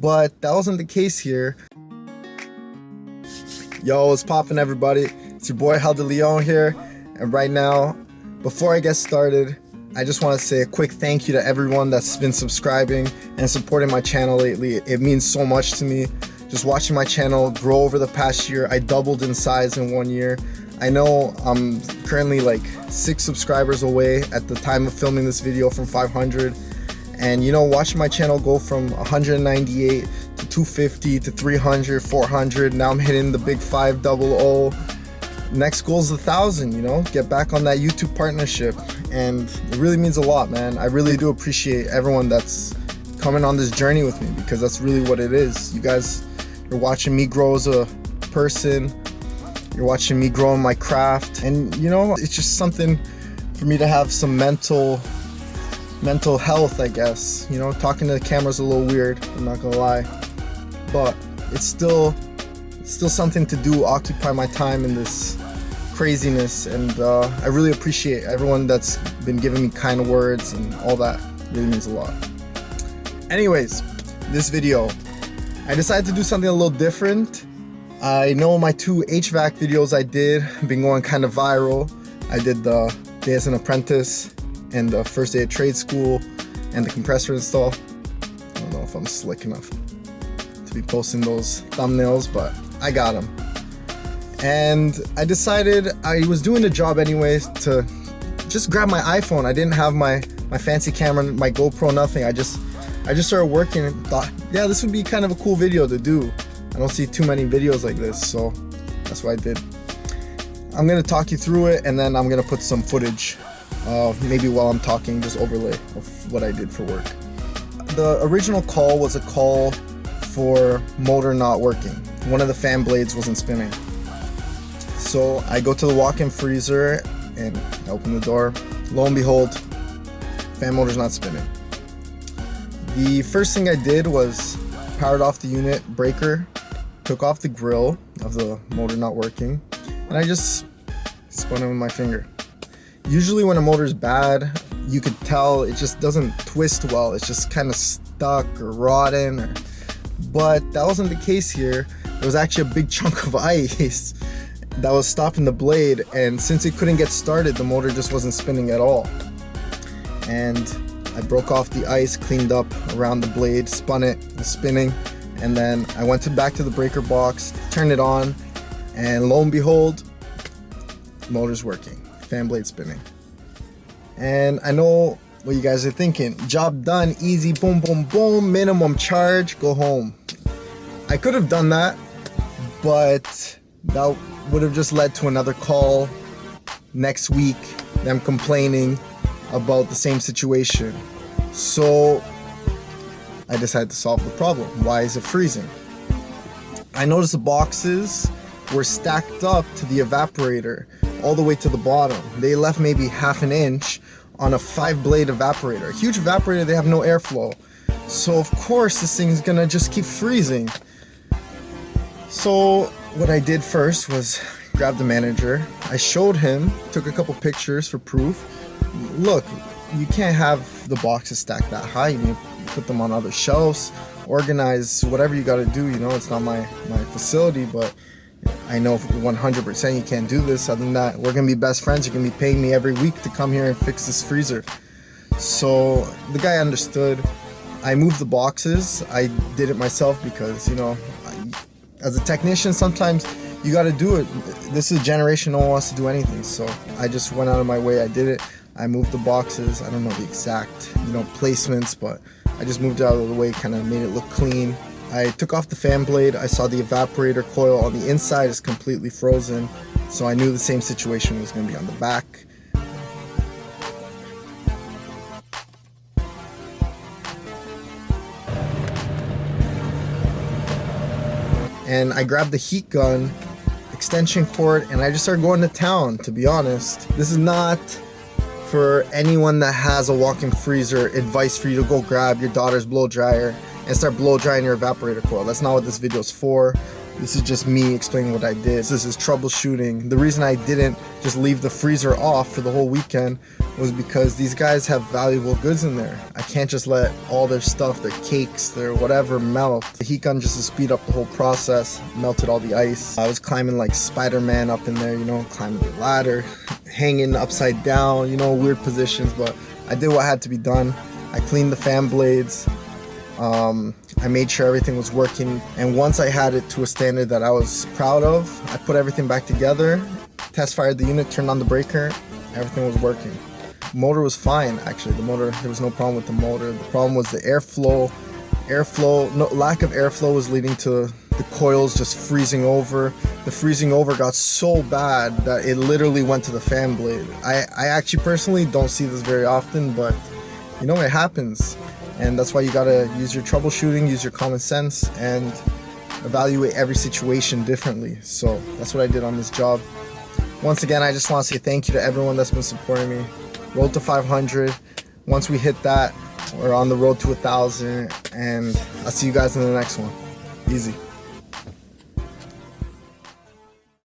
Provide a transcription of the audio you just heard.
but that wasn't the case here. Yo, what's poppin', everybody? It's your boy Hal de Leon here, and right now, before I get started, I just want to say a quick thank you to everyone that's been subscribing and supporting my channel lately. It means so much to me. Just watching my channel grow over the past year. I doubled in size in 1 year. I know I'm currently like 6 subscribers away at the time of filming this video from 500. And you know, watching my channel go from 198 to 250 to 300, 400. Now I'm hitting the big 500. Next goal is 1,000, you know, get back on that YouTube partnership. And it really means a lot, man. I really do appreciate everyone that's coming on this journey with me, because that's really what it is. You guys, you're watching me grow as a person. You're watching me grow in my craft. And you know, it's just something for me to have some mental health, I guess. You know, talking to the camera's a little weird, I'm not gonna lie. But it's still something to do, occupy my time in this craziness. And I really appreciate everyone that's been giving me kind words, and all that really means a lot. Anyways, this video, I decided to do something a little different. I know my 2 HVAC videos I did have been going kind of viral. I did the day as an apprentice and the first day of trade school and the compressor install. I don't know if I'm slick enough to be posting those thumbnails, but I got them. And I decided, I was doing the job anyways, to just grab my iPhone. I didn't have my fancy camera, my GoPro, nothing. I just started working and thought, yeah, this would be kind of a cool video to do. I don't see too many videos like this, so that's what I did. I'm gonna talk you through it, and then I'm gonna put some footage, maybe while I'm talking, just overlay of what I did for work. The original call was a call for motor not working. One of the fan blades wasn't spinning. So I go to the walk-in freezer and I open the door. Lo and behold, fan motor's not spinning. The first thing I did was powered off the unit breaker, took off the grill of the motor not working, and I just spun it with my finger. Usually when a motor's bad, you could tell it just doesn't twist well. It's just kind of stuck or rotten. But that wasn't the case here. There was actually a big chunk of ice that was stopping the blade, and since it couldn't get started, the motor just wasn't spinning at all. And I broke off the ice, cleaned up around the blade, spun it, it was spinning, and then I went back to the breaker box, turned it on, and lo and behold, the motor's working, fan blade spinning. And I know what you guys are thinking, job done, easy, boom, boom, boom, minimum charge, go home. I could have done that, but that would have just led to another call next week, them complaining about the same situation. So I decided to solve the problem. Why is it freezing? I noticed the boxes were stacked up to the evaporator all the way to the bottom. They left maybe half an inch on a 5-blade evaporator. A huge evaporator, they have no airflow. So of course this thing's gonna just keep freezing. So what I did first was grab the manager. I showed him, took a couple pictures for proof. Look, you can't have the boxes stacked that high. You need to put them on other shelves, organize whatever you got to do. You know, it's not my facility, but I know 100% you can't do this. Other than that, we're gonna be best friends. You're gonna be paying me every week to come here and fix this freezer. So the guy understood. I moved the boxes. I did it myself because, you know, as a technician, sometimes you got to do it. This is a generation no one wants to do anything, so I just went out of my way. I did it. I moved the boxes. I don't know the exact, you know, placements, but I just moved it out of the way, kind of made it look clean. I took off the fan blade. I saw the evaporator coil on the inside is completely frozen, so I knew the same situation was going to be on the back. And I grabbed the heat gun, extension cord, and I just started going to town, to be honest. This is not for anyone that has a walk-in freezer advice for you to go grab your daughter's blow dryer and start blow drying your evaporator coil. That's not what this video is for. This is just me explaining what I did. This is troubleshooting. The reason I didn't just leave the freezer off for the whole weekend was because these guys have valuable goods in there. I can't just let all their stuff, their cakes, their whatever melt. The heat gun, just to speed up the whole process, melted all the ice. I was climbing like Spider-Man up in there, you know, climbing the ladder, hanging upside down, you know, weird positions, but I did what had to be done. I cleaned the fan blades. I made sure everything was working, and once I had it to a standard that I was proud of, I put everything back together, test fired the unit, turned on the breaker, everything was working. Motor was fine, actually. The motor, there was no problem with the motor. The problem was the airflow. Lack of airflow was leading to the coils just freezing over. The freezing over got so bad that it literally went to the fan blade. I actually personally don't see this very often, but you know, it happens. And that's why you gotta use your troubleshooting, use your common sense, and evaluate every situation differently. So that's what I did on this job. Once again, I just want to say thank you to everyone that's been supporting me. Road to 500. Once we hit that, we're on the road to 1,000, and I'll see you guys in the next one. Easy.